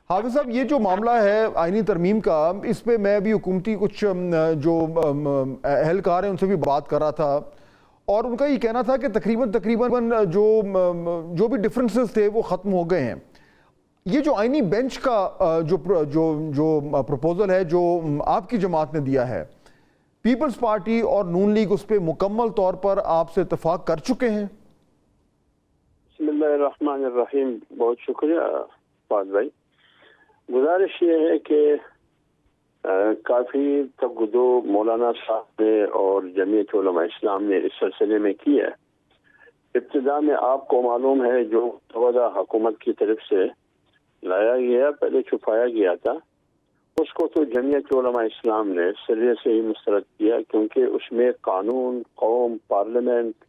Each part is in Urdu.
حافظ صاحب یہ جو معاملہ ہے آئینی ترمیم کا، اس پہ میں بھی حکومتی کچھ جو اہلکار ہیں ان سے بھی بات کر رہا تھا، اور ان کا یہ کہنا تھا کہ تقریباً جو بھی ڈفرنسز تھے وہ ختم ہو گئے ہیں۔ یہ جو آئینی بینچ کا جو پروپوزل ہے جو آپ کی جماعت نے دیا ہے، پیپلز پارٹی اور نون لیگ اس پہ مکمل طور پر آپ سے اتفاق کر چکے ہیں؟ بسم اللہ الرحمن الرحیم، بہت شکریہ فاض بھائی۔ گزارش یہ ہے کہ کافی تگدو مولانا صاحب نے اور جمعیت علماء اسلام نے اس سلسلے میں کی ہے۔ ابتدا میں آپ کو معلوم ہے جو متوازہ حکومت کی طرف سے لایا گیا، پہلے چھپایا گیا تھا، اس کو تو جمعیت علماء اسلام نے سرے سے ہی مسترد کیا، کیونکہ اس میں قانون، قوم، پارلیمنٹ،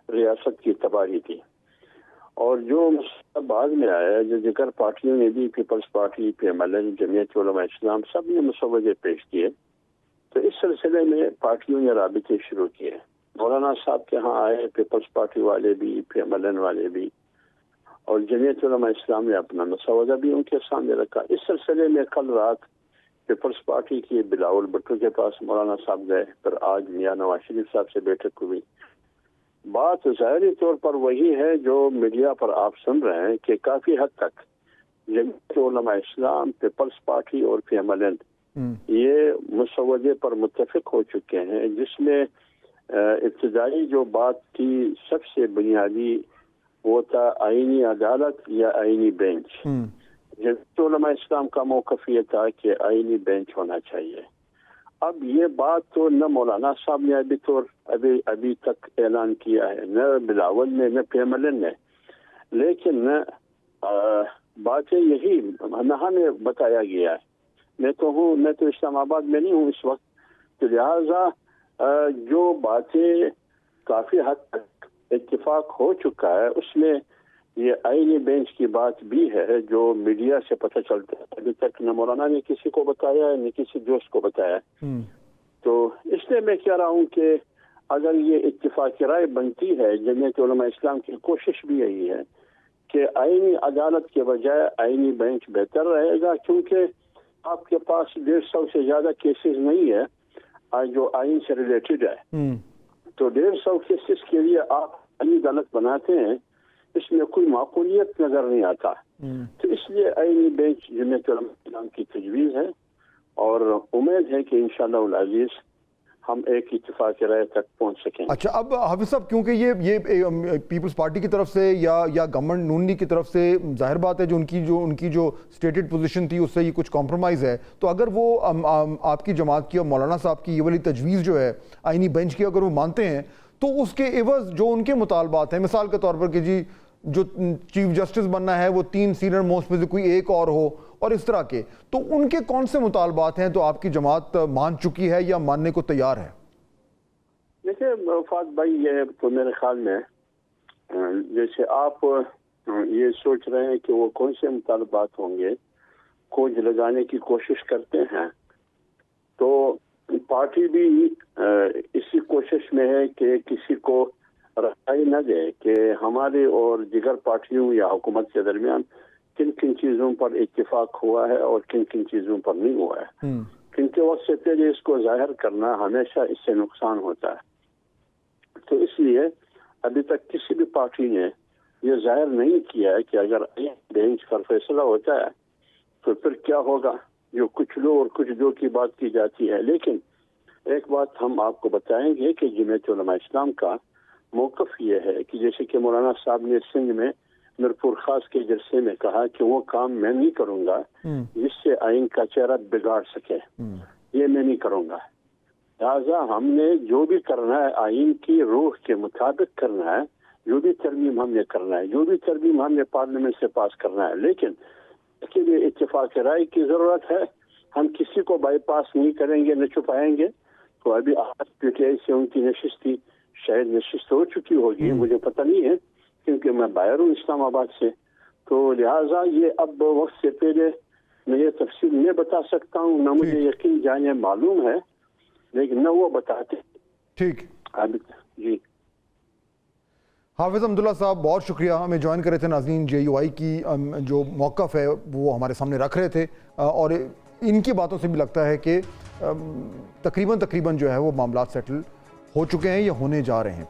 ریاست کی تباہی تھی۔ اور جو بعد میں آیا، جو دیگر پارٹیوں نے بھی، Peoples Party, P M L N, Jamiat Ulema Islam, سب نے مسودے پیش کیے، تو اس سلسلے میں پارٹیوں نے رابطے شروع کیے۔ مولانا صاحب کے ہاں آئے پیپلز پارٹی والے بھی، پی ایم ایل این والے بھی، اور جمعیت علماء اسلام نے اپنا مسودہ بھی ان کے سامنے رکھا۔ اس سلسلے میں کل رات پیپلز پارٹی کی بلاول بھٹو کے پاس مولانا صاحب گئے، پھر آج میاں نواز شریف صاحب سے بیٹھک ہوئی۔ بات ظاہری طور پر وہی ہے جو میڈیا پر آپ سن رہے ہیں کہ کافی حد تک جمعیت علماء اسلام، پیپلز پارٹی اور پی ایم ایل این یہ مسودے پر متفق ہو چکے ہیں، جس میں ابتدائی جو بات تھی سب سے بنیادی وہ تھا آئینی عدالت یا آئینی بینچ۔ جمعیت علماء اسلام کا موقف یہ تھا کہ آئینی بینچ ہونا چاہیے۔ اب یہ بات تو نہ مولانا صاحب نے ابھی تک اعلان کیا ہے، نہ بلاول نے، نہ پی ایم ایل این نے، لیکن باتیں یہی نہ ہمیں بتایا گیا ہے۔ میں تو اسلام آباد میں نہیں ہوں اس وقت، تو لہٰذا جو باتیں کافی حد تک اتفاق ہو چکا ہے اس میں یہ آئینی بینچ کی بات بھی ہے، جو میڈیا سے پتہ چلتا ہے۔ ابھی تک نہ مولانا نے کسی کو بتایا ہے، نہ کسی دوست کو بتایا ہے۔ تو اس لیے میں کہہ رہا ہوں کہ اگر یہ اتفاق رائے بنتی ہے، جمعیت علماء اسلام کی کوشش بھی یہی ہے کہ آئینی عدالت کے بجائے آئینی بینچ بہتر رہے گا، کیونکہ آپ کے پاس 150 سے زیادہ کیسز نہیں ہے جو آئین سے ریلیٹڈ ہے، تو 150 کیسز کے لیے آپ آئینی عدالت بناتے ہیں، اس میں کوئی معقولیت نظر نہیں آتا۔ تو اس لیے آئینی بینچ جمعیت علماء اسلام کی تجویز ہے، اور امید ہے کہ انشاءاللہ العزیز ہم ایک اتفاق رائے تک پہنچ سکیں۔ اچھا، اب حافظ صاحب کیونکہ یہ پیپلز پارٹی کی طرف سے یا گورنمنٹ نون لیگ کی طرف سے ظاہر بات ہے جو ان کی جو اسٹیٹڈ پوزیشن تھی اس سے یہ کچھ کمپرومائز ہے، تو اگر وہ آپ کی جماعت کی اور مولانا صاحب کی یہ والی تجویز جو ہے آئینی بینچ کی اگر وہ مانتے ہیں، تو اس کے عوض جو ان کے مطالبات ہیں، مثال کے طور پر کہ جی جو چیف جسٹس بننا ہے وہ 3 سینئر موسٹ میں سے کوئی ایک اور ہو، اور اس طرح کے، تو ان کے کون سے مطالبات ہیں تو آپ کی جماعت مان چکی ہے یا ماننے کو تیار ہے؟ دیکھیں فاض بھائی، یہ تو میرے خیال میں جیسے آپ یہ سوچ رہے ہیں کہ وہ کون سے مطالبات ہوں گے، کھوج لگانے کی کوشش کرتے ہیں، تو پارٹی بھی اسی کوشش میں ہے کہ کسی کو رہائی نہ دے کہ ہمارے اور دیگر پارٹیوں یا حکومت کے درمیان کن کن چیزوں پر اتفاق ہوا ہے اور کن کن چیزوں پر نہیں ہوا ہے، کیونکہ وقت سے پہلے اس کو ظاہر کرنا ہمیشہ اس سے نقصان ہوتا ہے۔ تو اس لیے ابھی تک کسی بھی پارٹی نے یہ ظاہر نہیں کیا ہے کہ اگر بینچ پر فیصلہ ہوتا ہے تو پھر کیا ہوگا، جو کچھ لو اور کچھ دو کی بات کی جاتی ہے۔ لیکن ایک بات ہم آپ کو بتائیں گے کہ جمعیت علماء اسلام کا موقف یہ ہے کہ جیسے کہ مولانا صاحب نے سندھ میں میرپور خاص کے جلسے میں کہا کہ وہ کام میں نہیں کروں گا جس سے آئین کا چہرہ بگاڑ سکے، یہ میں نہیں کروں گا۔ لہٰذا ہم نے جو بھی کرنا ہے آئین کی روح کے مطابق کرنا ہے، جو بھی ترمیم ہم نے کرنا ہے، جو بھی ترمیم ہم نے پارلیمنٹ سے پاس کرنا ہے، لیکن اس کے لیے اتفاق رائے کی ضرورت ہے۔ ہم کسی کو بائی پاس نہیں کریں گے، نہ چھپائیں گے۔ تو ابھی آج پی ٹی آئی سے ان کی نشست تھی، شاید نشست ہو چکی ہوگی، مجھے پتہ نہیں ہے کیونکہ میں باہر ہوں اسلام آباد سے، تو لہٰذا یہ اب وقت سے پہلے میں یہ تفصیل نہیں بتا سکتا ہوں، نہ مجھے یقین جانے معلوم ہے، لیکن نہ وہ بتاتے۔ ٹھیک جی حافظ حمداللہ صاحب بہت شکریہ، ہمیں جوائن کرے تھے ناظرین، JUI کی جو موقف ہے وہ ہمارے سامنے رکھ رہے تھے، اور ان کی باتوں سے بھی لگتا ہے کہ تقریباً جو ہے وہ معاملات سیٹل ہو چکے ہیں یا ہونے جا رہے ہیں۔